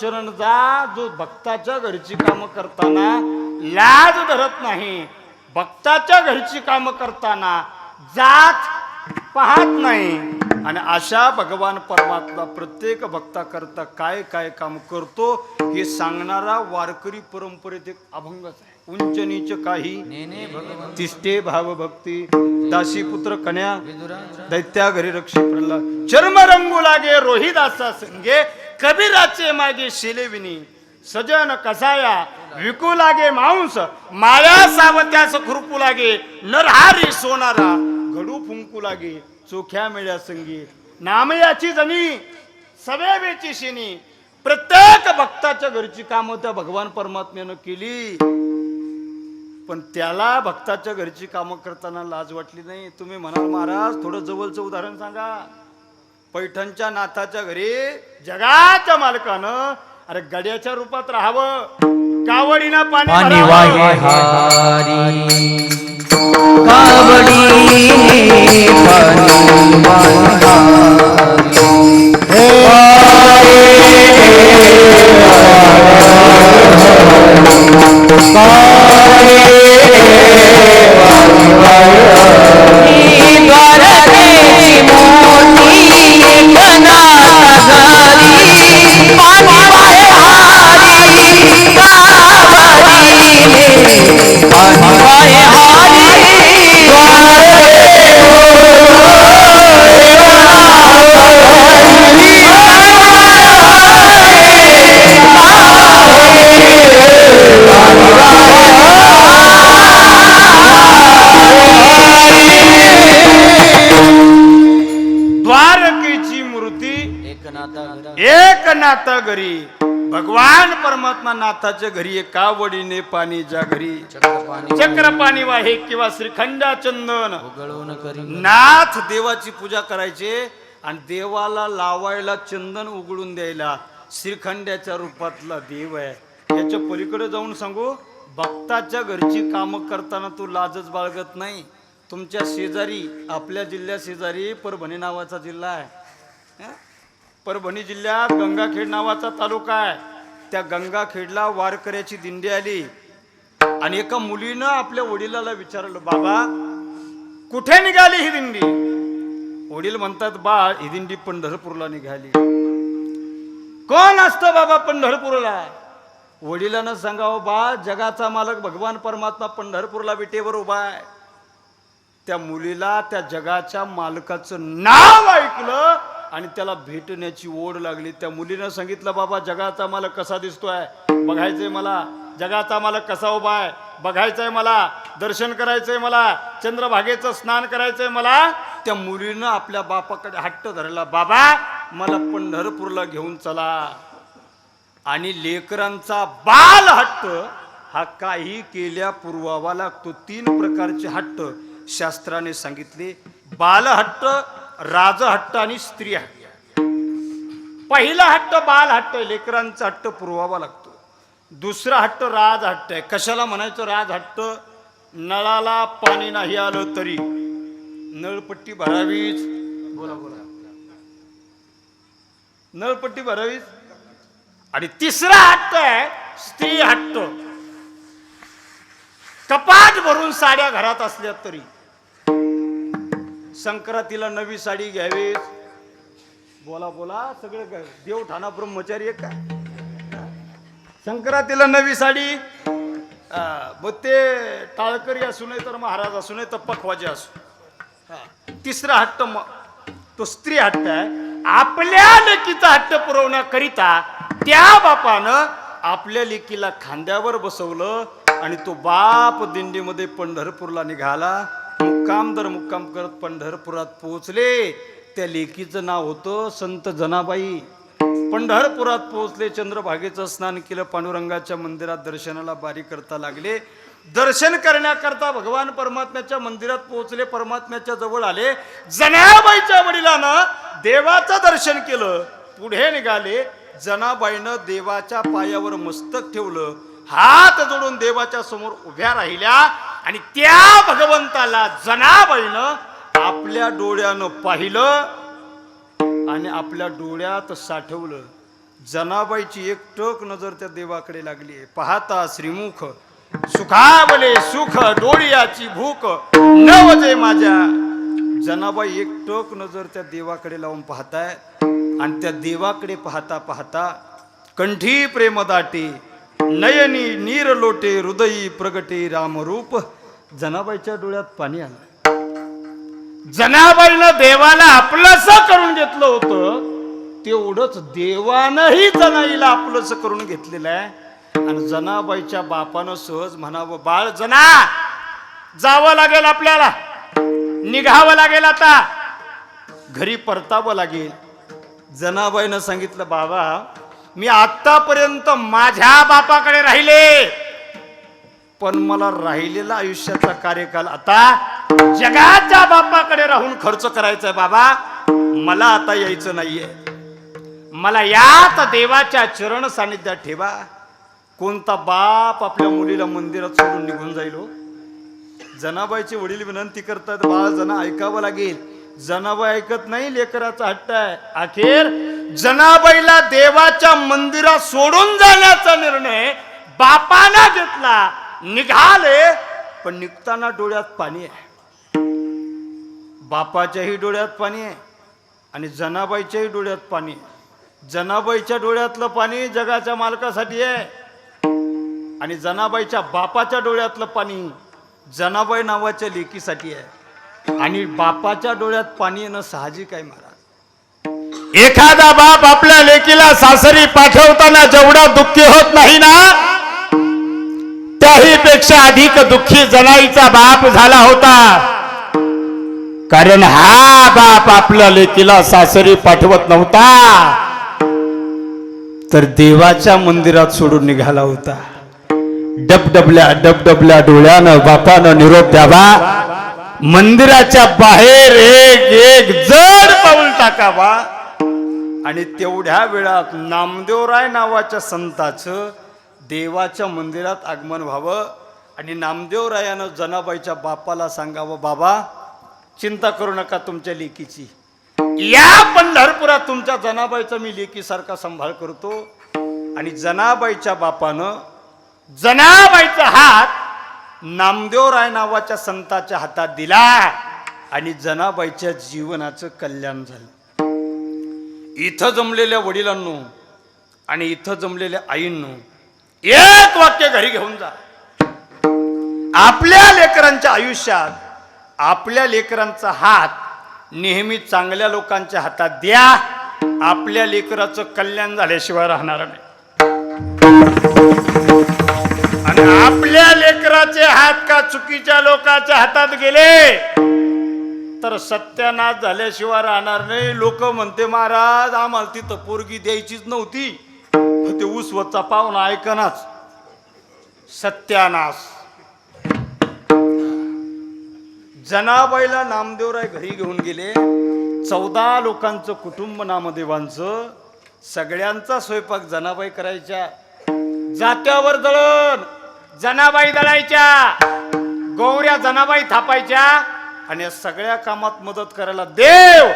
चरण जा जो भक्ताच्या घरची कामं करताना लाज धरत नाही, भक्ताच्या घरची कामं करताना जात पाहत नाही, आणि अशा भगवान परमात्मा प्रत्येक भक्ता करता काय काय काम करतो हे सांगणारा वारकरी परंपरेत एक अभंगच आहे. उंच नीच काही तिष्ठे भाव भक्ती, दासी पुत्र कन्या दैत्या घरी रक्षी प्रल्हाद, चर्म रंगू लागे रोहिदासा संगे, कबीराचे मागे शिलेविनी, सजन कसाया विकू लागे मांस, माया सावत्यास खुरपू लागे, नरहारी सोनारा घडू फुंकू लागे, चोख्या मेळ्या संगी नामयाची जणी सवेची शिनी. प्रत्येक भक्ताच्या घरची कामं त्या भगवान परमात्म्यानं केली, पण त्याला भक्ताच्या घरची कामं करताना लाज वाटली नाही. तुम्ही म्हणाल महाराज थोडं जवळचं उदाहरण सांगा. पैठणच्या नाथाच्या घरी जगाच्या मालकानं अरे गड्याच्या रूपात राहावं, कावडीना पाणी वाहे हारी कावडी एक नाथा घरी. भगवान परमात्मा नाथाच्या घरी एका वडीने पाणी ज्या घरी चक्र पाणी वाहे किंवा श्रीखंडा चंदन नाथ देवाची पूजा करायचे, आणि देवाला लावायला चंदन उघडून द्यायला श्रीखंड्याच्या रूपातला देव आहे. याच्या पलीकडे जाऊन सांगू, भक्ताच्या घरची कामं करताना तू लाजच बाळगत नाही. तुमच्या शेजारी, आपल्या जिल्ह्या शेजारी परभणी नावाचा जिल्हा आहे. परभणी जिल्ह्यात गंगाखेड नावाचा तालुका आहे. त्या गंगाखेडला वारकऱ्याची दिंडी आली, आणि एका मुलीनं आपल्या वडिलाला विचारलं, बाबा कुठे निघाली ही दिंडी? वडील म्हणतात, बाळ ही दिंडी पंढरपूरला निघाली. कोण असतं बाबा पंढरपूरला? वडिलांना सांगावं, बाळ जगाचा मालक भगवान परमात्मा पंढरपूरला विटेवर उभा आहे. त्या मुलीला त्या जगाच्या मालकाचं नाव ऐकलं आणि त्याला भेटण्याची ओढ लागली. त्या मुलीनं सांगितलं, बाबा जगाचा मालक कसा दिसतोय बघायचंय मला, जगाचा मालक कसा उभा आहे बघायचंय मला, दर्शन करायचंय मला, चंद्रभागेचं स्नान करायचंय मला. त्या मुलीनं आपल्या बापाकडे हट्ट धरला, बाबा मला पंढरपूरला घेऊन चला. आणि लेकरांचा बाल हट्ट हा काही केल्या पुरवावा लागतो. 3 प्रकारचे हट्ट शास्त्राने सांगितले, बालहट्ट, राजहट्ट आणि स्त्री हट्ट. पहिला हट्ट बाल हट्ट, लेकरांचा हट्ट पुरवावा लागतो. दुसरा हट्ट राज हट्ट आहे. कशाला म्हणायचं राज हट्ट? नळाला पाणी नाही आलं तरी नळपट्टी भरावीच. बोला बोला, नळपट्टी भरावीच. आणि तिसरा हट्ट आहे स्त्री हट्ट. कपाट भरून साड्या घरात असल्या तरी संक्रांतीला नवी साडी घ्यावीच. बोला बोला, सगळे देवठाणा ब्रह्मचारी आहे का? संक्रांतीला नवी साडी, मग ते टाळकरी असू नये तर महाराज असू नये तर पखवाजे असू. तिसरा हट्ट तो स्त्री हट्ट आहे. आपल्या लेकीचा हट्ट पुरवण्याकरिता त्या बापानं आपल्या लेकीला खांद्यावर बसवलं, आणि तो बाप दिंडीमध्ये पंढरपूरला निघाला. मुक्काम दर मुक्काम करत पंढरपुरात पोहोचले. त्या लेकीचं नाव होतं संत जनाबाई. पंढरपुरात पोहोचले, चंद्रभागेचं स्नान केलं, पांडुरंगाच्या मंदिरात दर्शनाला बारी करता लागले. दर्शन करण्याकरता भगवान परमात्म्याच्या मंदिरात पोहोचले, परमात्म्याच्या जवळ आले. जनाबाईच्या वडिलांना देवाचं दर्शन केलं, पुढे निघाले. जनाबाईनं देवाच्या पायावर मस्तक ठेवलं, हात जोडून देवाच्या समोर उभ्या राहिल्या, आणि त्या भगवंताला जनाबाईनं आपल्या डोळ्यानं पाहिलं आणि आपल्या डोळ्यात साठवलं. जनाबाईची एकटक नजर त्या देवाकडे लागली. पाहता श्रीमुख सुखावले सुख डोळ्याची भूक नवजे माझ्या. जनाबाई एकटक नजर त्या देवाकडे लावून पाहताय आणि त्या देवाकडे पाहता पाहता कंठी प्रेम दाटे नयनी नीर लोटे हृदयी प्रगटे रामरूप. जनाबाईच्या डोळ्यात पाणी आलं. जनाबाईनं देवाला आपलंस करून घेतलं होतं तेवढंच देवानंही जनाईला आपलंस करून घेतलेलं आहे. आणि जनाबाईच्या बापानं सहज म्हणावं, बाळ जना जावं लागेल, आपल्याला निघावं लागेल, आता घरी परतावं लागेल. जनाबाईनं सांगितलं, बाबा मी आतापर्यंत माझ्या बापाकडे राहिले, पण मला राहिलेला आयुष्याचा कार्यकाल आता जगाच्या बापाकडे राहून खर्च करायचा आहे. बाबा मला आता यायचं नाहीये, मला यात देवाच्या चरण सानिध्यात ठेवा. कोणता बाप आपल्या मुलीला मंदिरात सोडून निघून जाईल हो? जनाबाईचे वडील विनंती करतात, बाळ जना ऐकावं लागेल. जनाबाई ऐकत नाही, लेकराचा हट्ट आहे. अखेर जनाबाईला देवाच्या मंदिरात सोडून जाण्याचा निर्णय बापानं घेतला. निघाले, पण निघताना डोळ्यात पाणी आहे. बापाच्याही डोळ्यात पाणी आहे आणि जनाबाईच्याही डोळ्यात पाणी आहे. जनाबाईच्या डोळ्यातलं पाणी जगाच्या मालकासाठी आहे आणि जनाबाईच्या बापाच्या डोळ्यातलं पाणी जनाबाई नावाच्या लेकीसाठी आहे. आणि बापाच्या डोळ्यात पाणी येणं साहजिक आहे महाराज. एखादा बाप आपल्या लेकीला सासरी पाठवताना जेवढा दुःखी होत नाही ना, त्याही पेक्षा अधिक दुःखी जनाईचा बाप झाला होता. कारण हा बाप आपल्या लेकीला सासरी पाठवत नव्हता, तर देवाच्या मंदिरात सोडून निघाला होता. डबडबल्या डोळ्यानं बापानं निरोप द्यावा, मंदिराच्या बाहेर एक जड पाऊल टाकावा. आणि तेवढ्या वेळात नामदेवराय नावाच्या संताचं देवाच्या मंदिरात आगमन व्हावं. आणि नामदेवरायानं जनाबाईच्या बापाला सांगावं, बाबा चिंता करू नका तुमच्या लेकीची, या पंढरपुरात तुमच्या जनाबाईचा मी लेकीसारखा सांभाळ करतो. आणि जनाबाईच्या बापानं जनाबाईचा हात नामदेवराय नावाच्या संताच्या हातात दिला आणि जनाबाईच्या जीवनाचं कल्याण झालं. इथं जमलेल्या वडिलांनो आणि इथं जमलेल्या आईंनो एक वाक्य घरी घेऊन जा. आपल्या लेकरांच्या आयुष्यात आपल्या लेकरांचा हात नेहमी चांगल्या लोकांच्या हातात द्या. आपल्या लेकराचं कल्याण झाल्याशिवाय राहणार नाही. आणि आपल्या लेकराचे हात का चुकीच्या लोकांच्या हातात गेले तर सत्यानाश झाल्याशिवाय राहणार नाही. लोक म्हणते, महाराज आम्हाला तिथं पोरगी द्यायचीच नव्हती, ते उसवतचा पाहुणा ऐकनाच. सत्यानाश. जनाबाईला नामदेवराय घरी घेऊन गेले. 14 लोकांचं कुटुंब नामदेवांचं. सगळ्यांचा स्वयंपाक जनाबाई करायच्या. जात्यावर दळण जनाबाई दळायच्या, गौऱ्या जनाबाई थापायच्या आणि या सगळ्या कामात मदत करायला देव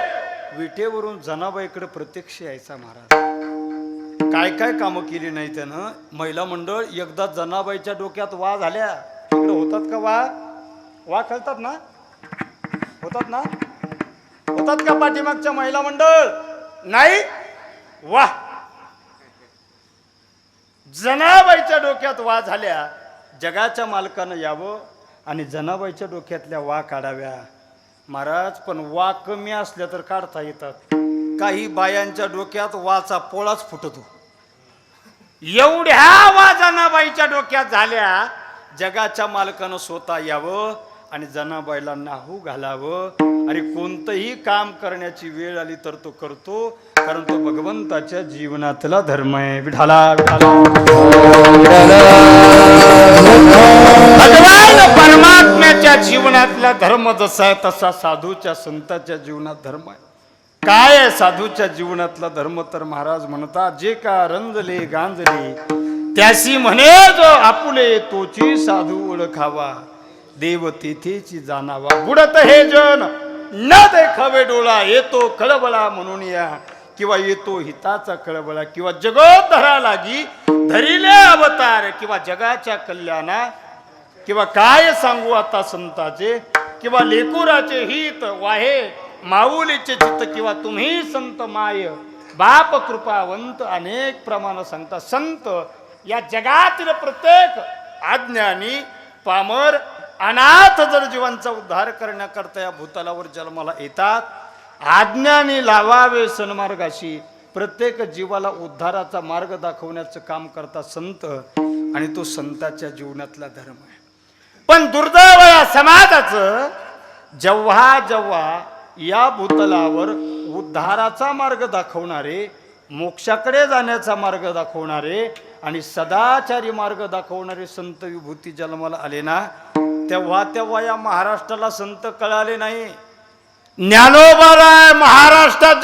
विटेवरून जनाबाईकडे प्रत्यक्ष यायचा. महाराज काय काय कामं केली नाही त्यानं. महिला मंडळ एकदा जनाबाईच्या डोक्यात वा झाल्या. इकडे होतात का वा खेळतात ना, होतात का पाठीमागच्या महिला मंडळ? नाही. वा जनाबाईच्या डोक्यात वा झाल्या. जगाच्या मालकानं यावं आणि जनाबाईच्या डोक्यातल्या वा काढाव्या. महाराज पण वा कमी असल्या तर काढता येतात. काही बायांच्या डोक्यात वाचा पोळाच फुटतो. एवढ्या वा जनाबाईच्या डोक्यात झाल्या. जगाच्या मालकानं स्वतः यावं आणि जनाबाईला नाहू घालावं. आणि कोणतंही काम करण्याची वेळ आली तर तो करतो, कारण तो भगवंताच्या जीवनातला धर्म आहे. विठाला भगवान परमात्म्याच्या जीवनातला धर्म जसा आहे तसा साधूच्या संताच्या जीवनात धर्म आहे. काय आहे साधूच्या जीवनातला धर्म? तर महाराज म्हणतात, जे का रंजले गांजले त्यासी म्हणे जो आपुले तोची साधू ओळखावा. देव तेथेची जाणावा. बुडत हे जन न देखावे डोळा येतो कळबळा म्हणून या. किंवा येतो हिताचा कळबळा किंवा जगोद्धरा लागी धरिले अवतार किंवा जगाच्या कल्याणा किंवा काय सांगू आता संताचे किंवा लेकुराचे हित वाहे माऊलीचे चित्त किंवा तुम्ही संत माय बाप कृपावंत अनेक प्रमाण सांगता संत या जगातील प्रत्येक अज्ञानी पामर अनाथ जर जीवांचा उद्धार करण्याकरता या भूतलावर जन्माला येतात. अज्ञानी लावावे सन्मार्गाशी प्रत्येक जीवाला उद्धाराचा मार्ग दाखवण्याचं काम करतात संत आणि तो संताच्या जीवनातला धर्म आहे. पण दुर्दैव या समाजाचं जेव्हा जेव्हा या भूतलावर उद्धाराचा मार्ग दाखवणारे मोक्षाकडे जाण्याचा मार्ग दाखवणारे आणि सदाचारी मार्ग दाखवणारे संत विभूती जन्माला आले ना तेव्हा तेव्हा या महाराष्ट्राला संत कळाले नाही. ज्ञानोबाराय महाराष्ट्रात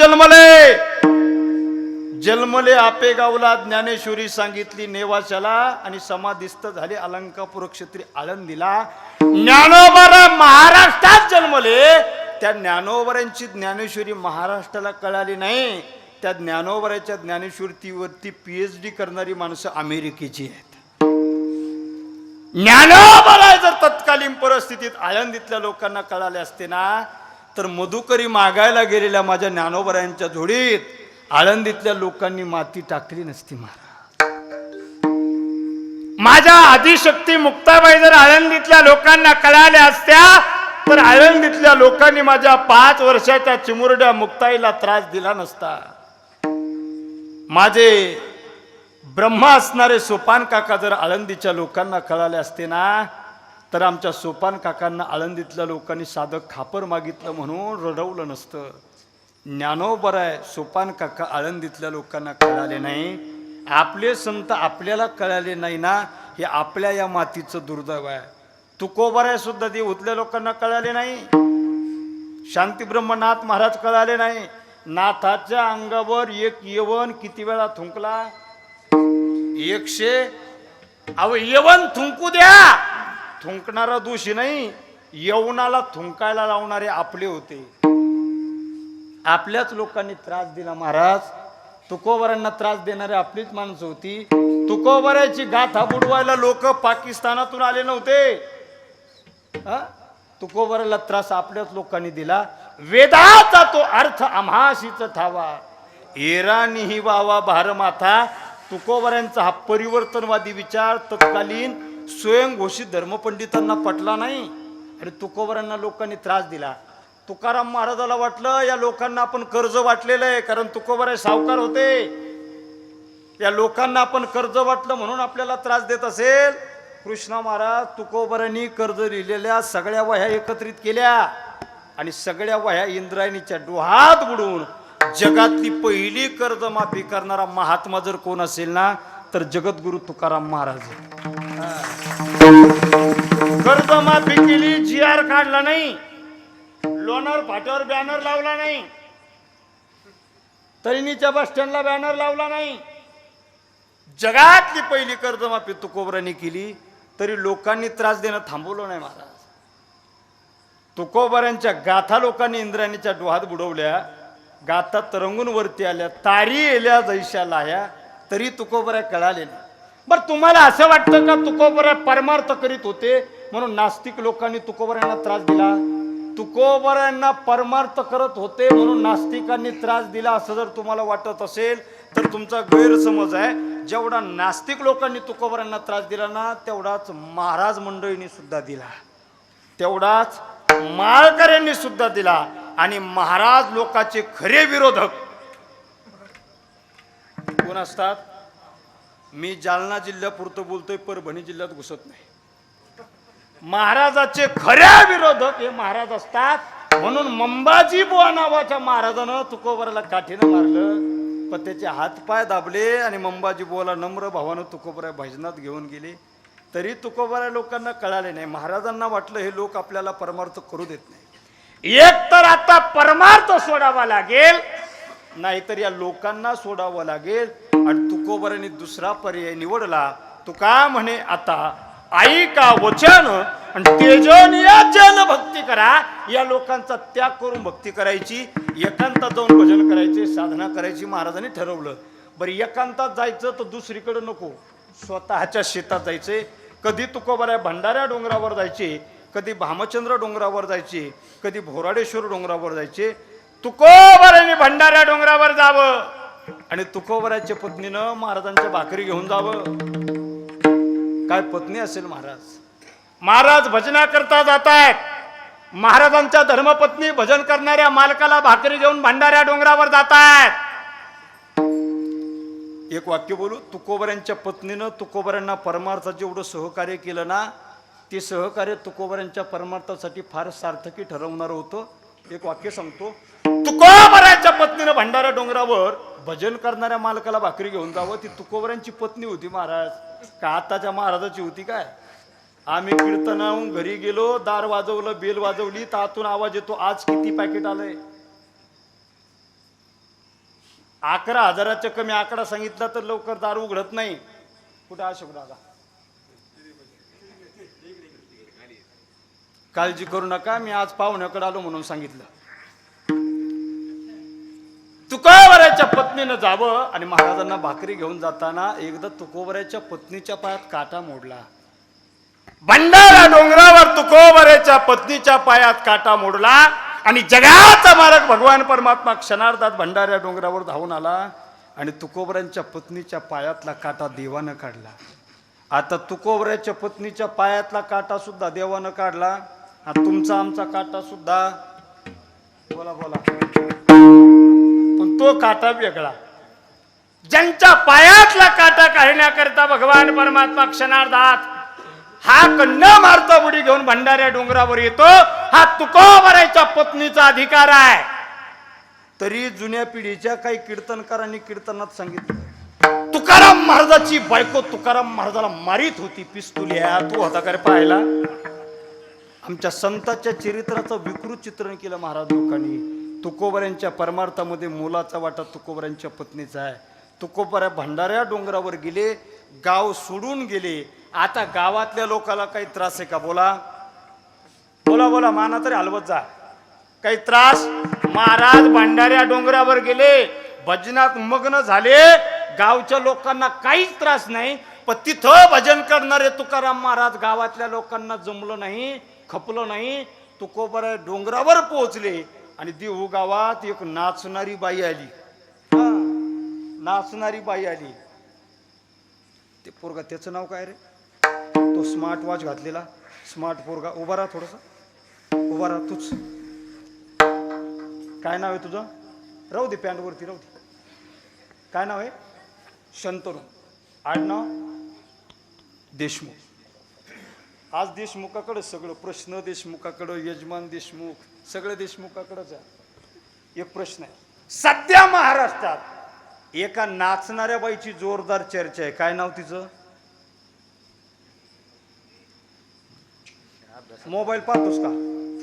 जन्मले आपेगावला ज्ञानेश्वरी सांगितली नेवाशाला आणि समाधिस्थ झाले अलंकापूर क्षेत्री आळंदीला. ज्ञानोबाराय महाराष्ट्रात जन्मले त्या ज्ञानोबरांची ज्ञानेश्वरी महाराष्ट्राला कळाली नाही. त्या ज्ञानोबराच्या ज्ञानेश्वरीवरती PhD करणारी माणसं अमेरिकेची आहेत. ज्ञानोबरा जर तत्कालीन परिस्थितीत आळंदीतल्या लोकांना कळाले असते ना तर मधुकरी मागायला गेलेल्या माझ्या ज्ञानोबरांच्या झोडीत आळंदीतल्या लोकांनी माती टाकली नसती. महाराज माझ्या आदिशक्ती मुक्ताबाई जर आळंदीतल्या लोकांना कळाल्या असत्या तर आळंदीतल्या लोकांनी माझ्या 5 वर्षाच्या चिमुरड्या मुक्ताईला त्रास दिला नसता. माझे ब्रह्मा असणारे सोपान काका जर आळंदीच्या लोकांना कळाले असते ना तर आमच्या सोपान काकांना आळंदीतल्या लोकांनी साधं खापर मागितलं म्हणून रडवलं नसतं. ज्ञानोबराय सोपान काका आळंदीतल्या लोकांना कळाले नाही. आपले संत आपल्याला कळाले नाही ना हे आपल्या या मातीचं दुर्दैव आहे. तुकोबराय सुद्धा ते उतल्या लोकांना कळाले नाही. शांतीब्रह्मनाथ महाराज कळाले नाही. नाथाच्या अंगावर एक यवन किती वेळा थुंकला 100. अहो यवन थुंकू द्या, थुंकणारा दोषी नाही. यवनाला थुंकायला लावणारे आपले होते. आपल्याच लोकांनी त्रास दिला. महाराज तुकोबरांना त्रास देणारे आपलीच माणसं होती. तुकोबराची गाथा बुडवायला लोक पाकिस्तानातून आले नव्हते. तुकोबराला त्रास आपल्याच लोकांनी दिला. वेदाचा तो अर्थ आम्हाशीच ठावा एरानी ही वावा भारमाथा. तुकोबरांचा हा परिवर्तनवादी विचार तत्कालीन स्वयंघोषित धर्मपंडितांना पटला नाही आणि तुकोबरांना लोकांनी त्रास दिला. तुकाराम महाराजाला वाटलं या लोकांना आपण कर्ज वाटलेलं आहे कारण तुकोबराय सावकार होते. या लोकांना आपण कर्ज वाटलं म्हणून आपल्याला त्रास देत असेल. कृष्ण महाराज तुकोबरांनी कर्ज लिहिलेल्या सगळ्या वह्या एकत्रित केल्या आणि सगळ्या वह्या इंद्रायणीच्या डोहात बुडवून जगातली पहिली कर्जमाफी करणारा महात्मा जर कोण असेल ना तर जगद्गुरु तुकाराम महाराज. कर्जमाफी केली, GR काढला नाही, लोणार फाट्यावर बॅनर लावला नाही, तळणीच्या बस स्टँडला बॅनर लावला नाही. जगातली पहिली कर्जमाफी तुकोबरांनी केली तरी लोकांनी त्रास देणं थांबवलं नाही. महाराज तुकोबरांच्या गाथा लोकांनी इंद्रायणीच्या डोहात बुडवल्या. गाथा तरंगून वरती आल्या, तारी येल्या जैशा लाया तरी तुकोबराय कळाले नाही. बरं तुम्हाला असं वाटतं का तुकोबराय परमार्थ करीत होते म्हणून नास्तिक लोकांनी तुकोबरांना त्रास दिला? तुकोबरांना परमार्थ करत होते म्हणून नास्तिकांनी त्रास दिला असं जर तुम्हाला वाटत असेल तर तुमचा गैरसमज आहे. जेवढा नास्तिक लोकांनी तुकोबरांना त्रास दिला ना तेवढाच महाराज मंडळींनी सुद्धा दिला, तेवढाच माळकऱ्यांनी सुद्धा दिला. आणि महाराज लोकांचे खरे विरोधक कोण असतात? मी जालना जिल्ह्यापुरतं बोलतोय, परभणी जिल्ह्यात घुसत नाही. महाराजाचे खरे विरोधक हे महाराज असतात. म्हणून मंबाजी बुवा नावाच्या महाराजानं तुकोबराला काठीनं मारलं पण त्याचे हातपाय दाबले आणि मंबाजी बुवाला नम्र भावानं तुकोबरा भजनात घेऊन गेले तरी तुकोबरा लोकांना कळाले नाही. महाराजांना वाटलं हे लोक आपल्याला परमार्थ करू देत नाही. एक तर आता परमार्थ सोडावा लागेल नाहीतर या लोकांना सोडावं लागेल. आणि तुकोबरांनी दुसरा पर्याय निवडला. तुका म्हणे आता ऐका वचन आणि तेजन या जन भक्ती करा. या लोकांचा त्याग करून भक्ती करायची, एकांतात जाऊन भजन करायचे, साधना करायची महाराजांनी ठरवलं. बरं एकांतात जायचं तर दुसरीकडे नको, स्वतःच्या शेतात जायचे. कधी तुकोबाऱ्या भंडाऱ्या डोंगरावर जायचे, कधी भामचंद्र डोंगरावर जायचे, कधी भोराडेश्वर डोंगरावर जायचे. तुकोबाऱ्याने भंडाऱ्या डोंगरावर जावं आणि तुकोबाऱ्याच्या पत्नीनं महाराजांच्या भाकरी घेऊन जावं. काय पत्नी असेल महाराज. महाराज भजना करता जातायत, महाराजांच्या धर्मपत्नी भजन करणाऱ्या मालकाला भाकरी घेऊन भंडाऱ्या डोंगरावर जातायत. एक वाक्य बोलू. तुकोबाऱ्यांच्या पत्नीनं तुकोबाऱ्यांना परमार्थाचं जेवढं सहकार्य केलं ना, ते सहकार्य तुकोबाऱ्यांच्या परमार्थासाठी फार सार्थकी ठरवणार होतं. एक वाक्य सांगतो. तुकोबाऱ्यांच्या पत्नीनं भंडारा डोंगरावर भजन करणाऱ्या मालकाला भाकरी घेऊन जावं. ती तुकोबाऱ्यांची पत्नी होती महाराज, का आताच्या महाराजाची होती काय. आम्ही कीर्तनाहून घरी गेलो, दार वाजवलं, बेल वाजवली, तर आतून आवाज येतो, आज किती पॅकेट आलंय. 11,000च्या कमी आकडा सांगितला तर लवकर दार उघडत नाही. कुठे अशोक दादा, काळजी करू नका, मी आज पाहुण्याकडे आलो म्हणून सांगितलं. तुकोबाऱ्याच्या पत्नीनं जावं आणि महाराजांना भाकरी घेऊन जाताना एकदा तुकोबाऱ्याच्या पत्नीच्या पायात काटा मोडला. भंडारा डोंगरावर तुकोबाऱ्याच्या पत्नीच्या पायात काटा मोडला आणि जगाचा मालक भगवान परमात्मा क्षणार्धात भंडाऱ्या डोंगरावर धावून आला आणि तुकोबाऱ्यांच्या पत्नीच्या पायातला काटा देवानं काढला. आता तुकोबाऱ्याच्या पत्नीच्या पायातला काटा सुद्धा देवानं काढला. तुमचा आमचा काटा सुद्धा, बोला बोला, पण तो काटा वेगळा. ज्यांच्या पायातला काटा काढण्याकरता भगवान परमात्मा क्षणार्धात हाक न मारता बुडी घेऊन भंडाऱ्या डोंगरावर येतो, हा तुकोबाऱ्याच्या पत्नीचा अधिकार आहे. तरी जुन्या पिढीच्या काही कीर्तनकारांनी कीर्तनात सांगितलं, तुकाराम महाराजाची बायको तुकाराम महाराजाला मारित होती पिस्तुल्या. तू होता का रे पाहायला. आमच्या संतांच्या चरित्राचं विकृत चित्रण केलं महाराज लोकांनी. तुकोबाऱ्यांच्या परमार्थामध्ये मोलाचा वाटा तुकोबाऱ्यांच्या पत्नीचा आहे. तुकोबाऱ्या भंडाऱ्या डोंगरावर गेले, गाव सोडून गेले. आता गावातल्या लोकांना काही त्रास आहे का. बोला बोला बोला, माना तरी हलवत जा. काही त्रास. महाराज भंडाऱ्या डोंगरावर गेले, भजनात मग्न झाले, गावच्या लोकांना काहीच त्रास नाही. पण तिथं भजन करणारे तुकाराम महाराज गावातल्या लोकांना जमलं नाही, खपलं नाही. तुकोबाऱ्या डोंगरावर पोहोचले आणि देहू गावात एक नाचणारी बाई आली. नाचणारी बाई आली. ते पोरगा, त्याचं नाव काय रे, तो स्मार्ट वॉच घातलेला स्मार्ट पोरगा. उभा राहा, थोडस उभा राहा. तूच काय नाव आहे तुझं. राहू दे, पॅन्ट वरती राहू दे. काय नाव आहे. शंतनू. आडनाव देशमुख. आज देशमुखाकडे सगळं. प्रश्न देशमुखाकडं, यजमान देशमुख, सगळं देशमुखाकडंच आहे. एक प्रश्न आहे. सध्या महाराष्ट्रात एका नाचणाऱ्या बाईची जोरदार चर्चा आहे. काय नाव तिचं. मोबाईल पाहतोस का.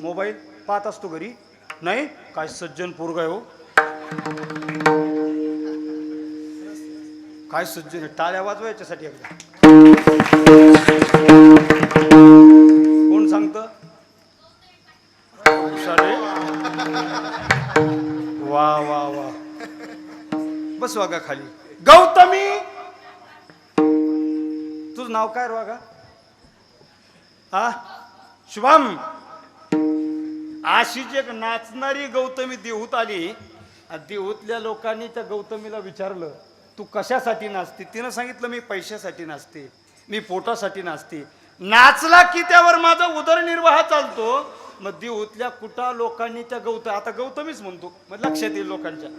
मोबाईल पाहत असतो घरी. नाही काय सज्जन पोरगा आहे हो. काय सज्जन आहे. टाळ्या वाजवायच्यासाठी एकदा. कोण सांगत. वा वा वा. बस वागा खाली. गौतमी, तुझं नाव काय रे वागा. हा शुभम. अशीच एक नाचणारी गौतमी देहूत आली. देहूतल्या लोकांनी त्या गौतमीला विचारलं, तू कशासाठी नाचते. तिनं सांगितलं, मी पैशासाठी नाचते, मी पोटासाठी नाचते. नाचला की त्यावर माझा उदरनिर्वाह चालतो. मग देहूतल्या कुठा लोकांनी त्या आता गौतमीच म्हणतो, मग लक्षात येईल लोकांच्या.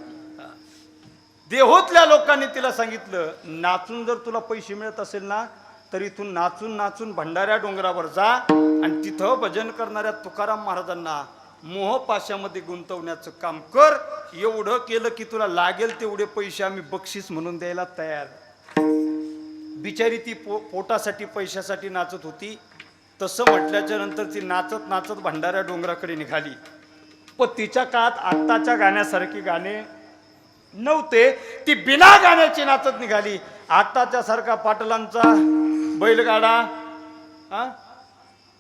देहूतल्या लोकांनी तिला सांगितलं, नाचून जर तुला पैसे मिळत असेल ना, तर इथून नाचून नाचून भंडाऱ्या डोंगरावर जा आणि तिथं भजन करणाऱ्या तुकाराम महाराजांना मोहपाशामध्ये गुंतवण्याचं काम कर. एवढं केलं की तुला लागेल तेवढे पैसे आम्ही बक्षीस म्हणून द्यायला तयार. बिचारी ती पोटासाठी पैशासाठी नाचत होती. तसं म्हटल्याच्या नंतर ती नाचत नाचत भंडाऱ्या डोंगराकडे निघाली. पण तिच्या काळात आत्ताच्या गाण्यासारखी गाणे नव्हते. ती बिना गाण्याची नाचत निघाली. आत्ताच्या सारखा पाटलांचा बैलगाडा हा?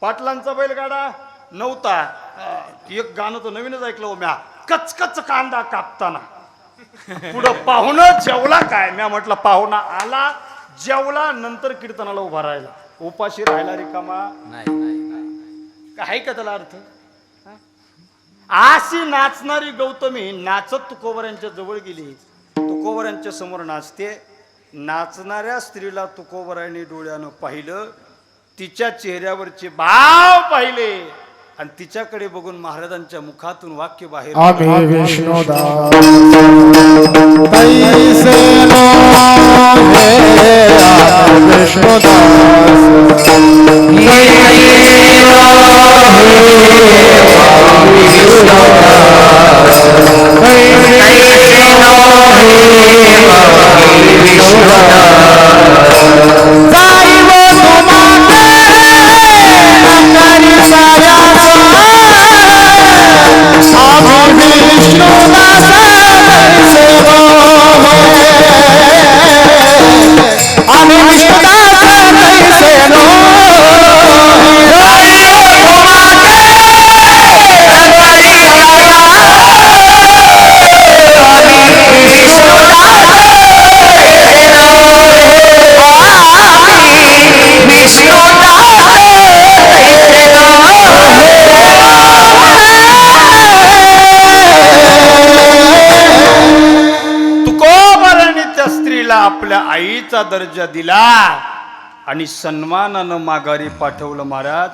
पाटलांचा बैलगाडा नव्हता. एक गाणं तर नवीनच ऐकलं हो म्या, कचकच कांदा कापताना. पुढं पाहुणं जेवला काय, म्या म्हटलं पाहुणा आला जेवला नंतर कीर्तनाला उभा राहिला. उपाशी राहिला रिकामा काय का त्याला अर्थ? अशी नाचणारी गौतमी नाचत तुकोबऱ्यांच्या जवळ गेली. तुकोबऱ्यांच्या समोर नाचते. नाचणाऱ्या स्त्रीला तुकोबरायांनी डोळ्यानं पाहिलं, तिच्या चेहऱ्यावरचे भाव पाहिले आणि तिच्याकडे बघून महाराजांच्या मुखातून वाक्य बाहेर आम्ही विष्णुदास आपल्या आईचा दर्जा दिला आणि सन्मानानं माघारी पाठवलं. महाराज,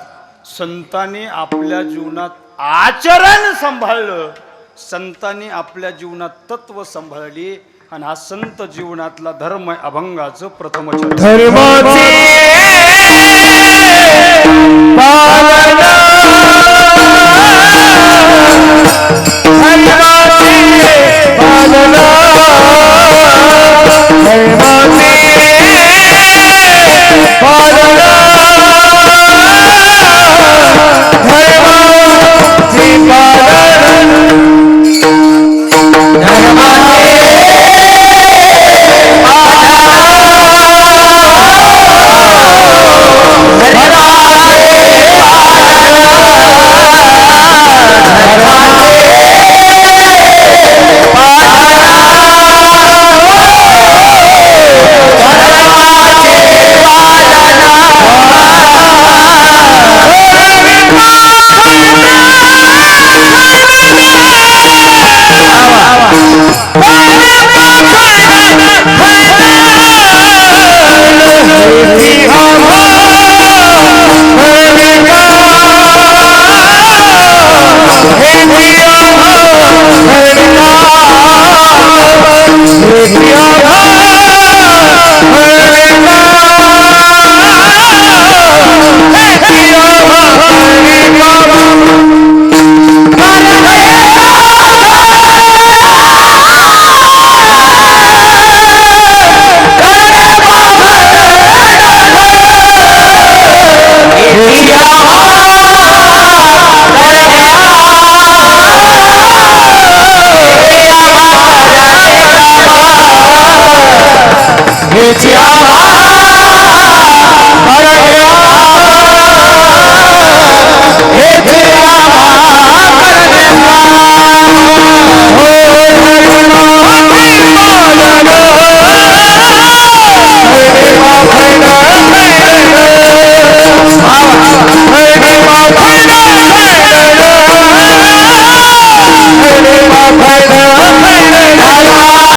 संतांनी आपल्या जीवनात आचरण सांभाळलं, संतांनी आपल्या जीवनात तत्व सांभाळली आणि हा संत जीवनातला धर्म अभंगाचं प्रथम धर्माचे